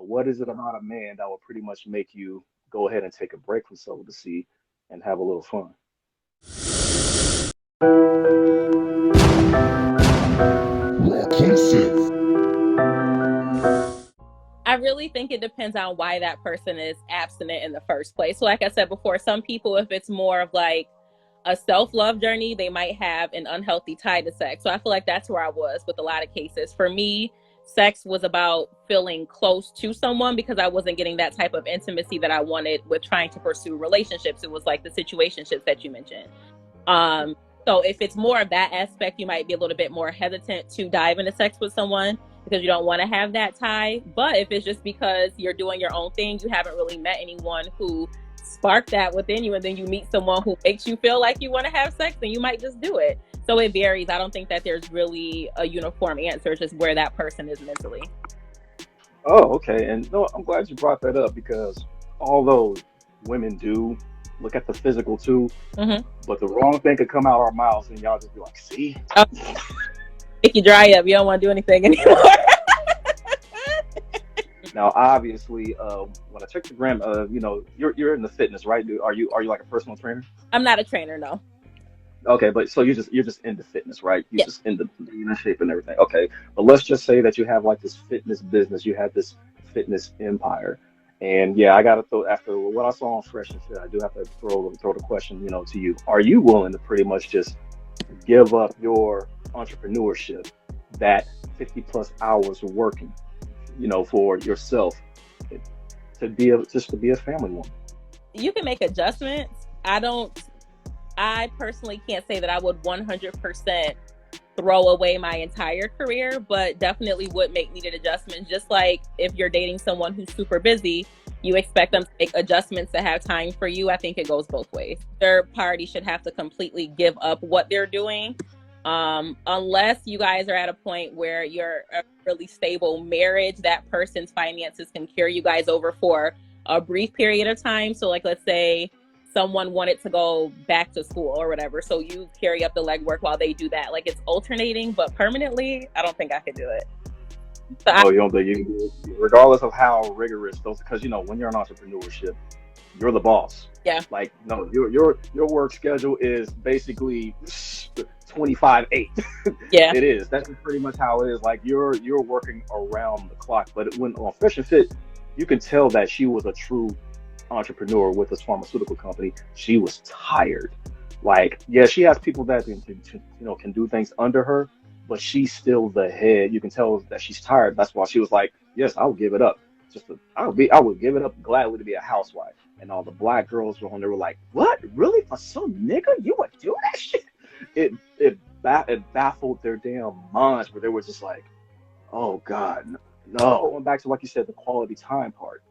what is it about a man that will pretty much make you go ahead and take a break from celibacy and have a little fun? I really think it depends on why that person is abstinent in the first place. So like I said before, some people, if it's more of like a self-love journey, they might have an unhealthy tie to sex. So I feel like that's where I was with a lot of cases. For me, sex was about feeling close to someone because I wasn't getting that type of intimacy that I wanted with trying to pursue relationships. It was like the situationships that you mentioned. Um, so if it's more of that aspect, you might be a little bit more hesitant to dive into sex with someone because you don't want to have that tie. But if it's just because you're doing your own thing, you haven't really met anyone who sparked that within you, and then you meet someone who makes you feel like you want to have sex, then you might just do it. So it varies. I don't think that there's really a uniform answer. It's just where that person is mentally. Oh, okay. And no, I'm glad you brought that up because although women do look at the physical too, Mm-hmm. but the wrong thing could come out our mouths and y'all just be like, see? Oh, make you dry up. You don't want to do anything anymore. Now, obviously, when I check the gram, you're in the fitness, right? Are you like a personal trainer? I'm not a trainer, no. Okay, but so you're just into fitness, right? You're Yes. just into being in shape and everything. Okay, but let's just say that you have like this fitness business, you have this fitness empire, and yeah, I gotta throw after what I saw on Fresh and Fit, I do have to throw the question, to you. Are you willing to pretty much just give up your entrepreneurship, that 50 plus hours of working, for yourself, to be a family woman? You can make adjustments. I personally can't say that I would 100% throw away my entire career, but definitely would make needed adjustments. Just like if you're dating someone who's super busy, you expect them to make adjustments to have time for you. I think it goes both ways. Third party should have to completely give up what they're doing. Unless you guys are at a point where you're a really stable marriage, that person's finances can carry you guys over for a brief period of time. So like, let's say someone wanted to go back to school or whatever. So you carry up the legwork while they do that. Like it's alternating, but permanently, I don't think I could do it. So I, No, you don't think regardless of how rigorous those, because when you're in entrepreneurship, you're the boss. yeah, Like, no, your work schedule is basically 25/8. yeah, It is. That's pretty much how it is. Like you're working around the clock. But when on Fresh and Fit, you can tell that she was a true entrepreneur with this pharmaceutical company. She was tired. Like, yeah, she has people that can do things under her, but she's still the head. You can tell that she's tired. That's why she was like, "Yes, I would give it up. I would give it up gladly to be a housewife." And all the black girls were on there were like, "What? Really? For some nigga, you would do that shit?" It baffled their damn minds, where they were just like, "Oh God, no." Going back to like you said, the quality time part.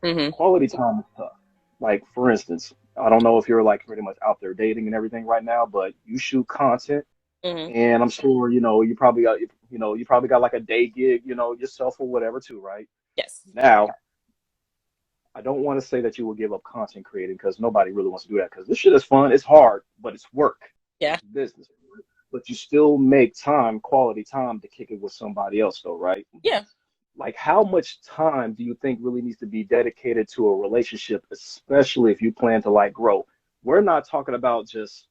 hmm Quality time is tough. Like for instance, I don't know if you're like pretty much out there dating and everything right now, but you shoot content, hmm and I'm sure you probably got like a day gig, yourself or whatever too, right? yes, Now, I don't want to say that you will give up content creating because nobody really wants to do that because this shit is fun. It's hard, but it's work. yeah, It's business. Right? But you still make time, quality time to kick it with somebody else, though, right? yeah. Like, how much time do you think really needs to be dedicated to a relationship, especially if you plan to like grow? We're not talking about just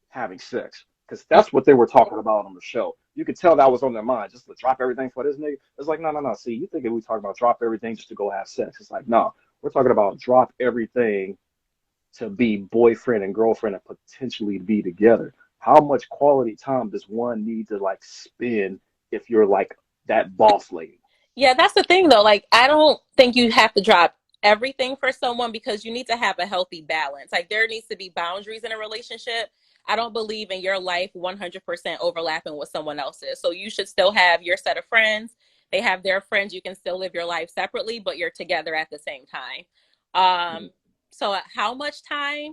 having sex because that's what they were talking about on the show. You could tell that was on their mind, just to drop everything for this nigga. It's like, no, no, no. See, you thinking we talking about drop everything just to go have sex? It's like, no, we're talking about drop everything to be boyfriend and girlfriend and potentially be together. How much quality time does one need to like spend if you're like that boss lady? Yeah, that's the thing though. Like, I don't think you have to drop everything for someone because you need to have a healthy balance. Like, there needs to be boundaries in a relationship. I don't believe in your life 100% overlapping with someone else's. So you should still have your set of friends. They have their friends. You can still live your life separately, but you're together at the same time. Um, so how much time?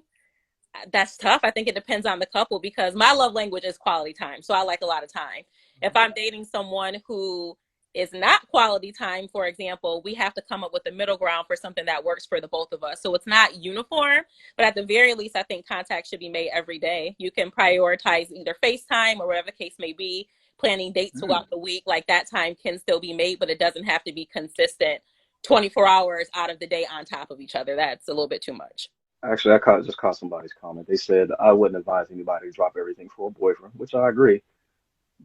That's tough. I think it depends on the couple because my love language is quality time. So I like a lot of time. If I'm dating someone who is not quality time, for example, we have to come up with a middle ground for something that works for the both of us. So it's not uniform, but at the very least, I think contact should be made every day. You can prioritize either FaceTime or whatever the case may be, planning dates Mm. throughout the week. Like that time can still be made, but it doesn't have to be consistent 24 hours out of the day on top of each other. That's a little bit too much. Actually, just caught somebody's comment. They said I wouldn't advise anybody to drop everything for a boyfriend, which I agree.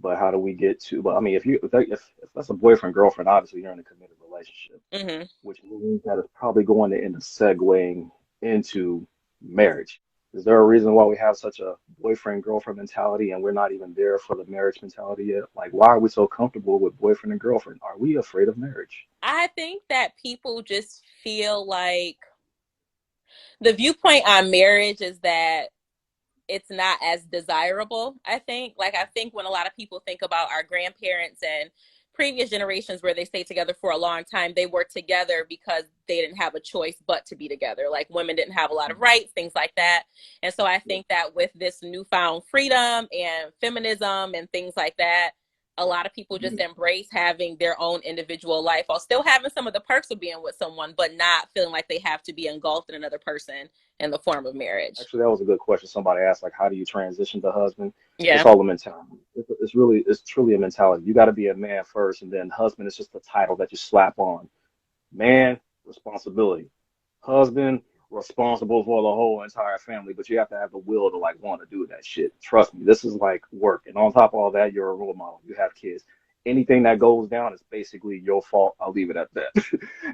But how do we get to? But I mean, if that's a boyfriend girlfriend, obviously you're in a committed relationship, Hmm. which means that it's probably going to end up segueing into marriage. Is there a reason why we have such a boyfriend girlfriend mentality and we're not even there for the marriage mentality yet? Like, why are we so comfortable with boyfriend and girlfriend? Are we afraid of marriage? I think that people just feel like the viewpoint on marriage is that it's not as desirable. I think when a lot of people think about our grandparents and previous generations where they stayed together for a long time, they were together because they didn't have a choice but to be together. Like women didn't have a lot of rights, things like that. And so I think that with this newfound freedom and feminism and things like that, a lot of people just embrace having their own individual life while still having some of the perks of being with someone, but not feeling like they have to be engulfed in another person in the form of marriage. Actually, that was a good question. Somebody asked, like, how do you transition to husband? It's Yeah. all a mentality. It's truly a mentality. You got to be a man first, and then husband is just the title that you slap on. Man, responsibility. Husband, responsible for the whole entire family, but you have to have the will to like want to do that shit. Trust me, this is like work. And on top of all that, you're a role model. You have kids. Anything that goes down is basically your fault. I'll leave it at that.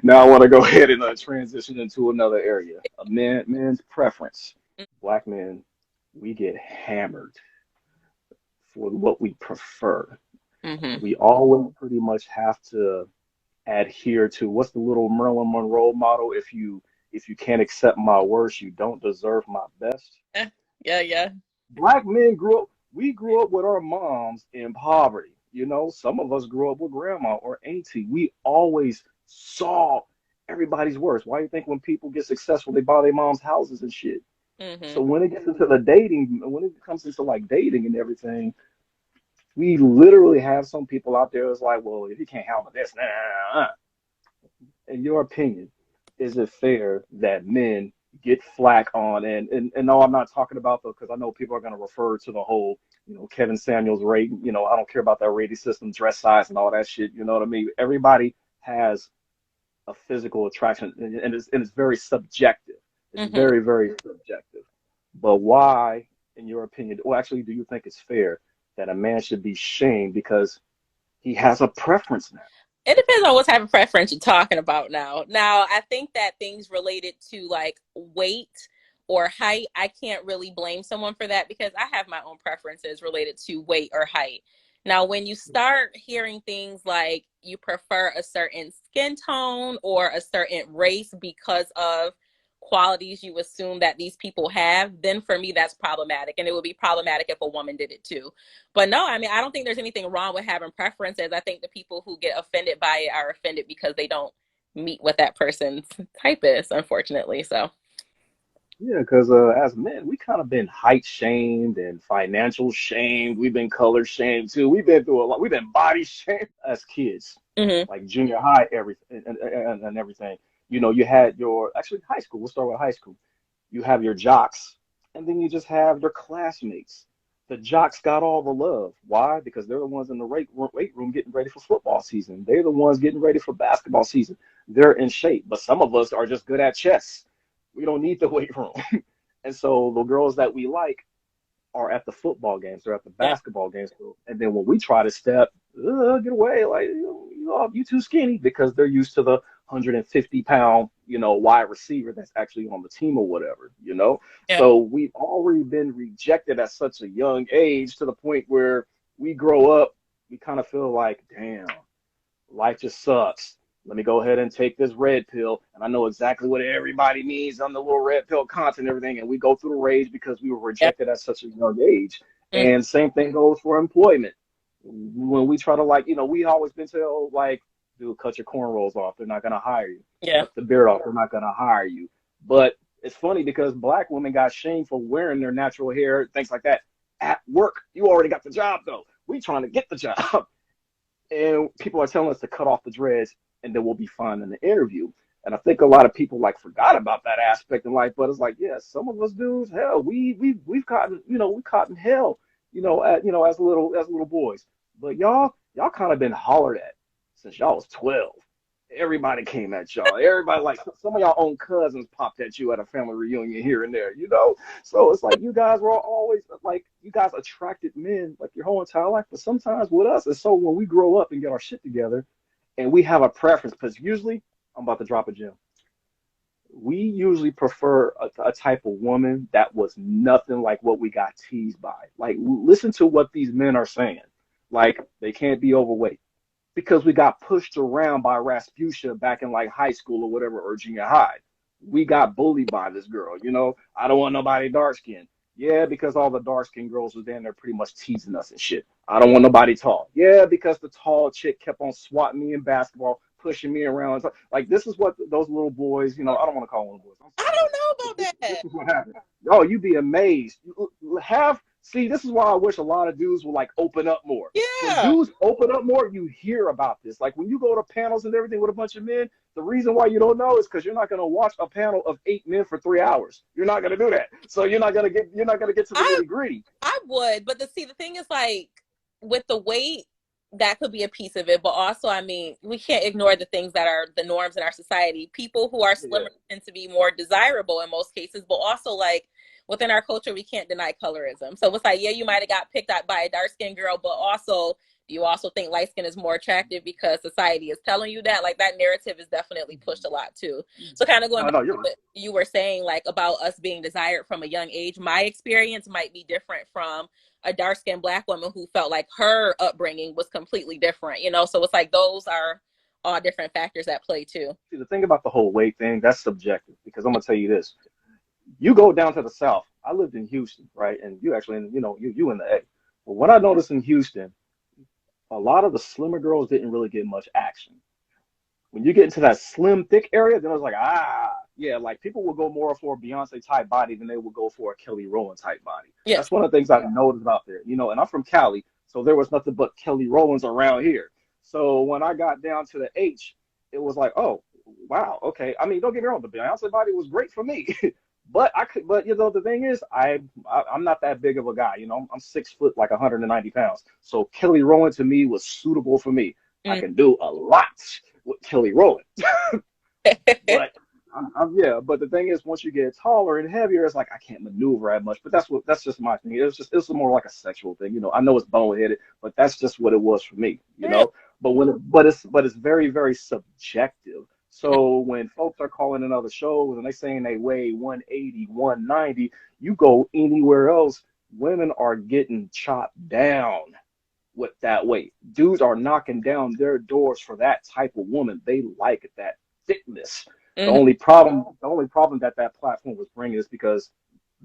Now I want to go ahead and transition into another area. Men's preference. Black men, we get hammered for what we prefer. Mm-hmm. We always pretty much have to adhere to what's the little Marilyn Monroe motto? If you can't accept my worst, you don't deserve my best. Yeah, yeah, yeah. Black men we grew up with our moms in poverty. You know, some of us grew up with grandma or auntie. We always saw everybody's worst. Why do you think when people get successful, they buy their mom's houses and shit? So Mm-hmm. when it gets into the dating, when it comes into like dating and everything, we literally have some people out there that's like, well, if you can't handle this, nah, nah, nah, in your opinion, is it fair that men get flack on and no, I'm not talking about the because I know people are going to refer to the whole, Kevin Samuels rate, I don't care about that rating system, dress size and all that shit, you know what I mean? Everybody has a physical attraction and it's very subjective. It's Mm-hmm. very, very subjective. But why, in your opinion, well, actually, do you think it's fair that a man should be shamed because he has a preference now? It depends on what type of preference you're talking about now. Now, I think that things related to like weight or height, I can't really blame someone for that because I have my own preferences related to weight or height. Now, when you start hearing things like you prefer a certain skin tone or a certain race because of qualities you assume that these people have, then for me, that's problematic. And it would be problematic if a woman did it too. But no, I mean, I don't think there's anything wrong with having preferences. I think the people who get offended by it are offended because they don't meet what that person's type is, unfortunately. So, Yeah, because as men, we kind of been height shamed and financial shamed. We've been color shamed too. We've been through a lot. We've been body shamed as kids, mm-hmm. like junior high, everything and everything. You had your actually high school. We'll start with high school. You have your jocks, and then you just have your classmates. The jocks got all the love. Why? Because they're the ones in the weight room getting ready for football season. They're the ones getting ready for basketball season. They're in shape. But some of us are just good at chess. We don't need the weight room. And so the girls that we like are at the football games, they're at the Yeah, basketball games. And then when we try to step, get away, like you too skinny because they're used to the 150 pound, wide receiver that's actually on the team or whatever. yeah, So we've already been rejected at such a young age to the point where we grow up, we kind of feel like, damn, life just sucks. Let me go ahead and take this red pill. And I know exactly what everybody means on the little red pill content and everything. And we go through the rage because we were yeah, rejected at such a young age. mm, And same thing goes for employment. When we try to like, we always been told like, dude, cut your cornrows off. They're not gonna hire you. yeah, Cut the beard off. They're not gonna hire you. But it's funny because black women got shamed for wearing their natural hair, things like that. At work, you already got the job though. We trying to get the job. And people are telling us to cut off the dreads and then we'll be fine in the interview. And I think a lot of people like forgot about that aspect in life, but it's like, yeah, some of us dudes, hell, we've caught, we caught in hell, as little boys. But y'all kind of been hollered at since y'all was 12. Everybody came at y'all. Everybody, like some of y'all own cousins popped at you at a family reunion here and there, you know? So it's like you guys were always like, you guys attracted men like your whole entire life. But sometimes with us, it's so when we grow up and get our shit together and we have a preference, because usually, I'm about to drop a gem. We usually prefer a type of woman that was nothing like what we got teased by. Like, listen to what these men are saying. Like, they can't be overweight because we got pushed around by Rasputia back in like high school or whatever, or junior high. We got bullied by this girl, you know. I don't want nobody dark skinned. Yeah, because all the dark skinned girls was down there pretty much teasing us and shit. I don't want nobody tall. Yeah, because the tall chick kept on swatting me in basketball, pushing me around. Like, this is what those little boys, you know, I don't want to call them little boys. I'm I sorry. don't know But about this that. is what happened. Oh, you'd be amazed. Have See, this is why I wish a lot of dudes would like open up more. When Yeah. dudes open up more, you hear about this. Like when you go to panels and everything with a bunch of men, the reason why you don't know is because you're not going to watch a panel of 8 men for 3 hours. You're not going to do that. So you're not going to get to the I nitty gritty. I would, but the thing is like with the weight, that could be a piece of it, but also I mean, we can't ignore the things that are the norms in our society. People who are Yeah. slimmer tend to be more desirable in most cases, but also like within our culture, we can't deny colorism. So it's like, yeah, you might have got picked up by a dark skinned girl, but also do you also think light skin is more attractive because society is telling you that? Like that narrative is definitely pushed a lot too. So kind of going No, back no, to you're right. what you were saying, like about us being desired from a young age, my experience might be different from a dark skinned black woman who felt like her upbringing was completely different, you know? So it's like those are all different factors at play too. See, the thing about the whole weight thing, that's subjective because I'm gonna tell you this. You go down to the south. I lived in Houston, right? And you actually, you in the A. But what I noticed in Houston, a lot of the slimmer girls didn't really get much action. When you get into that slim, thick area, then I was like, yeah, like people will go more for a Beyonce type body than they would go for a Kelly Rowland type body. Yes. That's one of the things I noticed out there, and I'm from Cali, so there was nothing but Kelly Rowlands around here. So when I got down to the H, it was like, oh, wow, okay. I mean, don't get me wrong, the Beyonce body was great for me. But the thing is, I'm not that big of a guy. I'm 6 foot, like 190 pounds. So Kelly Rowland to me was suitable for me. I Mm. can do a lot with Kelly Rowland. But yeah, but the thing is, once you get taller and heavier, it's like I can't maneuver as much. But that's just my thing. It's more like a sexual thing. I know it's boneheaded, but that's just what it was for me. Really? But it's very very subjective. So when folks are calling in other shows and they saying they weigh 180, 190, you go anywhere else, women are getting chopped down with that weight. Dudes are knocking down their doors for that type of woman. They like that thickness. The Mm-hmm. only problem, the only problem that platform was bringing is because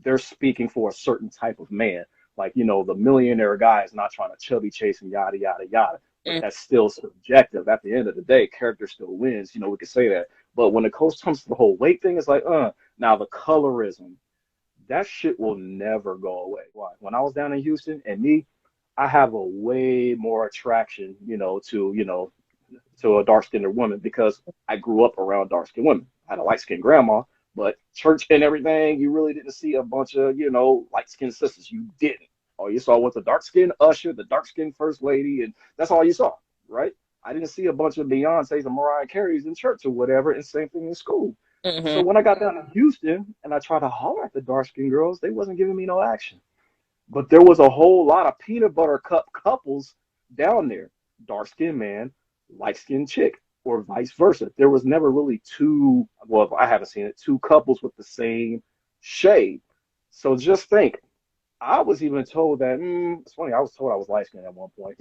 they're speaking for a certain type of man. Like, the millionaire guy is not trying to chubby chase and yada, yada, yada. But Mm-hmm. that's still subjective. At the end of the day, character still wins. We could say that. But when it comes to the whole weight thing, it's like, now the colorism, that shit will never go away. Why? When I was down in Houston and I have a way more attraction, to a dark skinned woman because I grew up around dark skinned women. I had a light skinned grandma, but church and everything, you really didn't see a bunch of, light skinned sisters. You didn't. All you saw was the dark skinned usher, the dark skinned first lady, and that's all you saw, right? I didn't see a bunch of Beyonce's and Mariah Carey's in church or whatever, and same thing in school. So Mm-hmm. when I got down to Houston and I tried to holler at the dark skinned girls, they wasn't giving me no action. But there was a whole lot of peanut butter cup couples down there. Dark skinned man, light skinned chick, or vice versa. There was never really two, well, I haven't seen it, two couples with the same shade. So just think, I was even told that, it's funny, I was told I was light skinned at one point,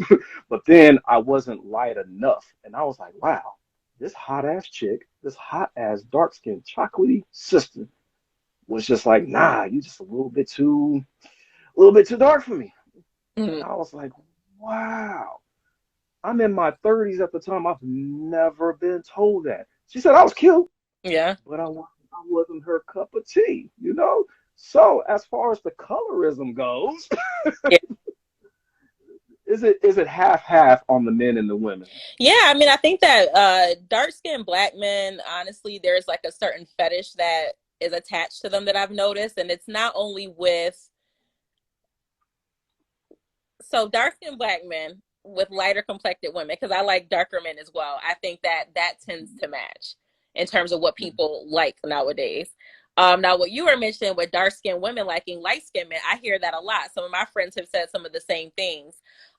but then I wasn't light enough. And I was like, wow, this hot ass chick, this hot ass dark skinned chocolatey sister was just like, nah, you just a little bit too dark for me. Mm-hmm. And I was like, wow. I'm in my 30s at the time. I've never been told that. She said I was cute, Yeah. but I wasn't her cup of tea. So as far as the colorism goes, Yeah. is it half half on the men and the women? Yeah, I mean, I think that dark skinned black men, honestly, there's like a certain fetish that is attached to them that I've noticed. And it's not only with, so dark skinned black men, with lighter complected women, because I like darker men as well. I think that that tends to match in terms of what people like nowadays. Now, what you were mentioning with dark skinned women liking light skinned men, I hear that a lot. Some of my friends have said some of the same things.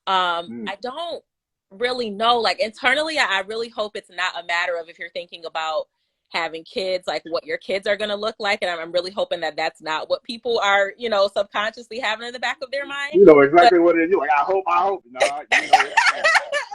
Mm. I don't really know. Like internally, I really hope it's not a matter of if you're thinking about having kids, like what your kids are going to look like. And I'm really hoping that that's not what people are, you know, subconsciously having in the back of their mind. You know But exactly what it is. You're like, I hope. Nah, you know it's true.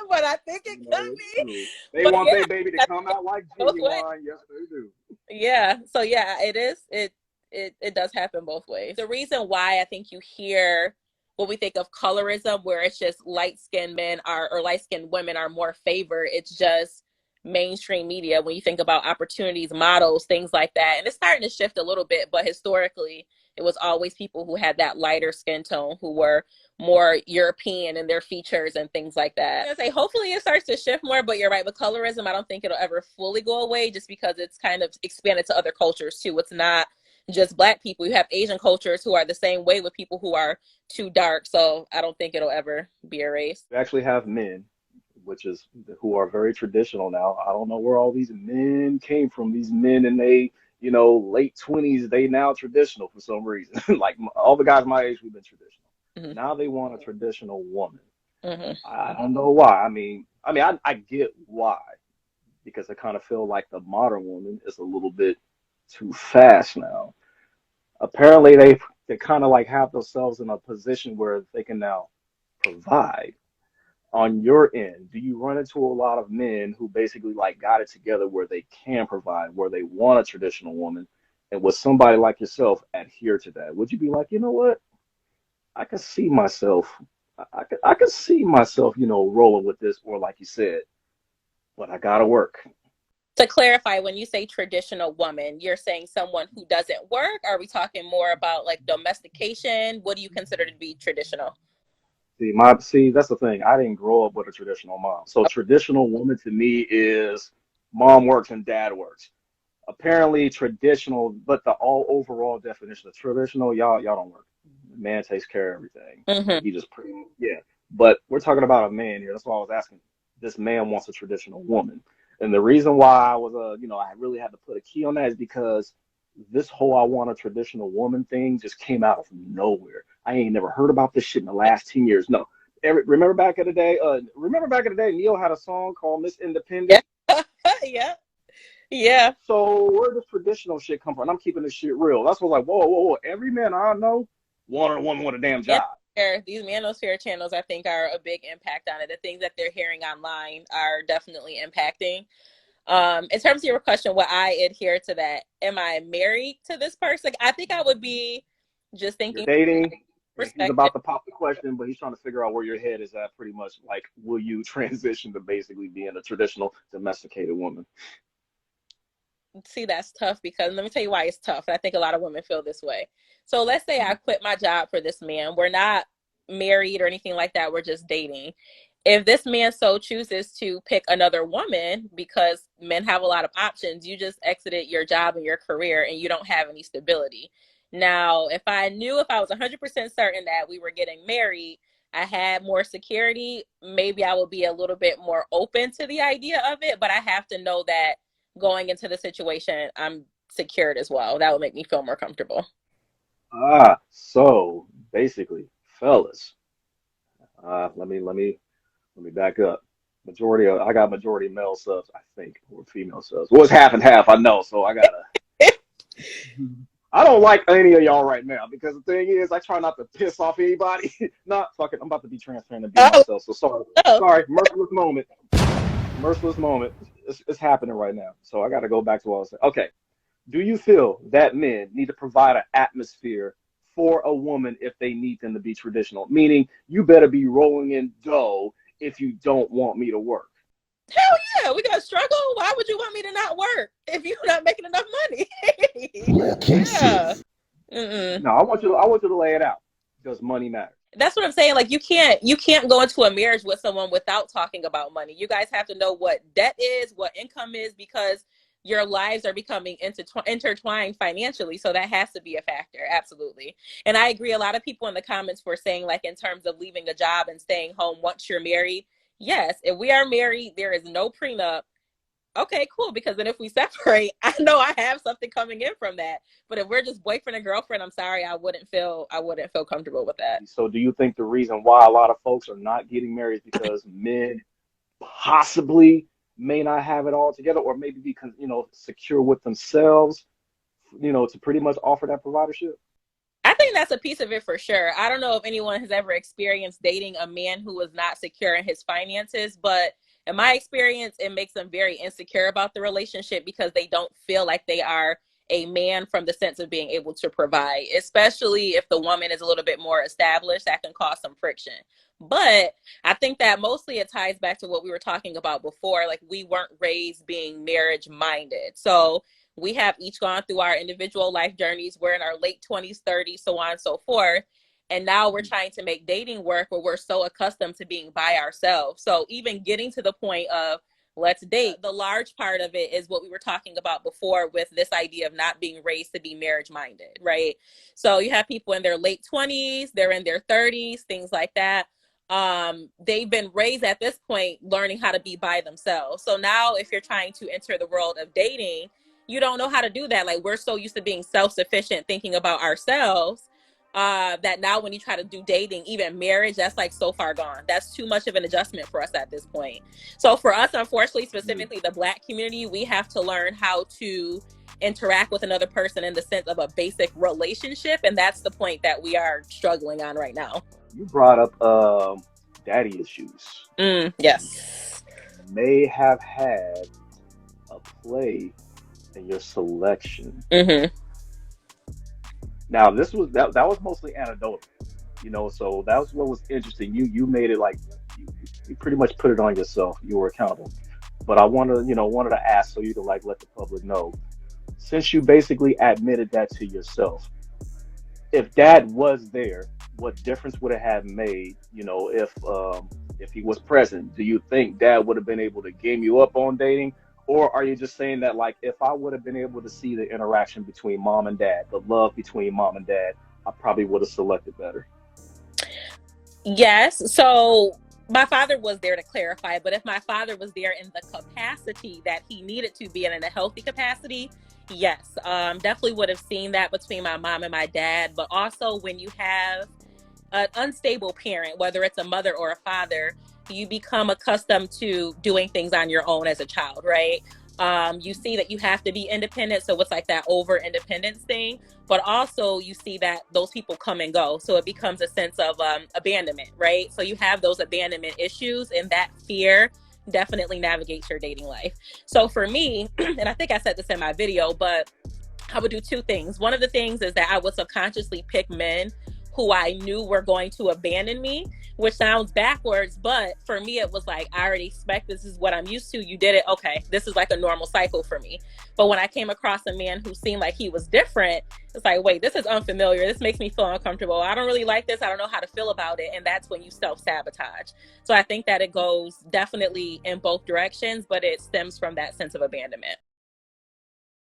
but I think it You know could it's be. true. They But want yeah, their baby to I come think out like both ways. genuine. Yes, they do. Yeah. So yeah, it is. It does happen both ways. The reason why I think you hear what we think of colorism, where it's just light skinned men are or light skinned women are more favored, it's just mainstream media. When you think about opportunities, models, things like that, and it's starting to shift a little bit, but historically, it was always people who had that lighter skin tone who were more European in their features and things like that. I say hopefully it starts to shift more, but you're right, with colorism, I don't think it'll ever fully go away just because it's kind of expanded to other cultures too. It's not just Black people. You have Asian cultures who are the same way with people who are too dark. So I don't think it'll ever be erased. We actually have men, which is who are very traditional now. I don't know where all these men came from. These men in they, late 20s, they now traditional for some reason. Like all the guys my age, we've been traditional. Mm-hmm. Now they want a traditional woman. Mm-hmm. I don't know why. I get why because I kind of feel like the modern woman is a little bit too fast now. Apparently, they kind of like have themselves in a position where they can now provide. On your end, do you run into a lot of men who basically like got it together where they can provide, where they want a traditional woman, and would somebody like yourself adhere to that? Would you be like, you know what? I could see myself, I could see myself, rolling with this, or like you said, but I gotta work. To clarify, when you say traditional woman, you're saying someone who doesn't work? Are we talking more about like domestication? What do you consider to be traditional? See, that's the thing. I didn't grow up with a traditional mom. So traditional woman to me is mom works and dad works. Apparently traditional, but the all overall definition of traditional, y'all don't work. The man takes care of everything. Mm-hmm. He just pretty yeah. But we're talking about a man here. That's why I was asking. This man wants a traditional woman, and the reason why I was I really had to put a key on that is because this whole I want a traditional woman thing just came out of nowhere. I ain't never heard about this shit in the last 10 years. No. Remember back in the day, Neil had a song called Miss Yeah. Independent. Yeah. Yeah. So where does traditional shit come from? And I'm keeping this shit real. That's what like, whoa, whoa, whoa. Every man I know wanted a woman with a damn job. These manosphere channels, I think, are a big impact on it. The things that they're hearing online are definitely impacting. In terms of your question, would I adhere to that? Am I married to this person? I think I would be just You're thinking dating, and he's perspective. about to pop the question, but he's trying to figure out where your head is at pretty much. Like, will you transition to basically being a traditional domesticated woman? See, that's tough because let me tell you why it's tough. And I think a lot of women feel this way. So let's say I quit my job for this man. We're not married or anything like that. We're just dating. If this man so chooses to pick another woman, because men have a lot of options, you just exited your job and your career and you don't have any stability. Now, if I knew, if I was 100% certain that we were getting married, I had more security, maybe I would be a little bit more open to the idea of it. But I have to know that going into the situation, I'm secured as well. That would make me feel more comfortable. So basically, fellas, let me back up. I got majority male subs, I think, or female subs. Well, it's half and half, I know, so I gotta. I don't like any of y'all right now because the thing is, I try not to piss off anybody. Not fuck it. I'm about to be transparent and be Oh, myself. So sorry, no. sorry. Merciless moment. It's happening right now. So I got to go back to what I was saying. Okay. Do you feel that men need to provide an atmosphere for a woman if they need them to be traditional? Meaning, you better be rolling in dough if you don't want me to work. Hell yeah, we gotta struggle. Why would you want me to not work if you're not making enough money? Yeah. Mm-mm. No, I want you to lay it out because money matters. That's what I'm saying. Like you can't go into a marriage with someone without talking about money. You guys have to know what debt is, what income is, because your lives are becoming intertwined financially. So that has to be a factor. Absolutely. And I agree. A lot of people in the comments were saying, like, in terms of leaving a job and staying home once you're married. Yes, if we are married, there is no prenup. Okay, cool. Because then if we separate, I know I have something coming in from that. But if we're just boyfriend and girlfriend, I'm sorry, I wouldn't feel comfortable with that. So do you think the reason why a lot of folks are not getting married is because men possibly may not have it all together, or maybe because, secure with themselves, to pretty much offer that providership? I think that's a piece of it for sure. I don't know if anyone has ever experienced dating a man who was not secure in his finances, but in my experience, it makes them very insecure about the relationship because they don't feel like they are a man from the sense of being able to provide, especially if the woman is a little bit more established, that can cause some friction. But I think that mostly it ties back to what we were talking about before. Like, we weren't raised being marriage minded. So we have each gone through our individual life journeys. We're in our late 20s, 30s, so on and so forth. And now we're trying to make dating work where we're so accustomed to being by ourselves. So even getting to the point of let's date, the large part of it is what we were talking about before with this idea of not being raised to be marriage minded, right? So you have people in their late 20s, they're in their 30s, things like that. They've been raised at this point learning how to be by themselves. So now if you're trying to enter the world of dating, you don't know how to do that. Like, we're so used to being self-sufficient, thinking about ourselves, that now when you try to do dating, even marriage, that's like so far gone. That's too much of an adjustment for us at this point. So for us, unfortunately, specifically the Black community, we have to learn how to interact with another person in the sense of a basic relationship. And that's the point that we are struggling on right now. You brought up daddy issues. Yes. May have had a play in your selection. Mm-hmm. Now, that was mostly anecdotal, so that was what was interesting. You made it like you pretty much put it on yourself. You were accountable. But I wanted to ask so you could like let the public know, since you basically admitted that to yourself, if dad was there, what difference would it have made, if he was present? Do you think dad would have been able to game you up on dating? Or are you just saying that, like, if I would have been able to see the interaction between mom and dad, the love between mom and dad, I probably would have selected better? Yes. So my father was there to clarify, but if my father was there in the capacity that he needed to be in a healthy capacity, yes, definitely would have seen that between my mom and my dad. But also, when you have an unstable parent, whether it's a mother or a father, you become accustomed to doing things on your own as a child, right? You see that you have to be independent. So it's like that over independence thing. But also you see that those people come and go. So it becomes a sense of abandonment, right? So you have those abandonment issues, and that fear definitely navigates your dating life. So for me, and I think I said this in my video, but I would do two things. One of the things is that I would subconsciously pick men who I knew were going to abandon me, which sounds backwards, but for me, it was like, I already expect this is what I'm used to. You did it. Okay. This is like a normal cycle for me. But when I came across a man who seemed like he was different, it's like, wait, this is unfamiliar. This makes me feel uncomfortable. I don't really like this. I don't know how to feel about it. And that's when you self-sabotage. So I think that it goes definitely in both directions, but it stems from that sense of abandonment.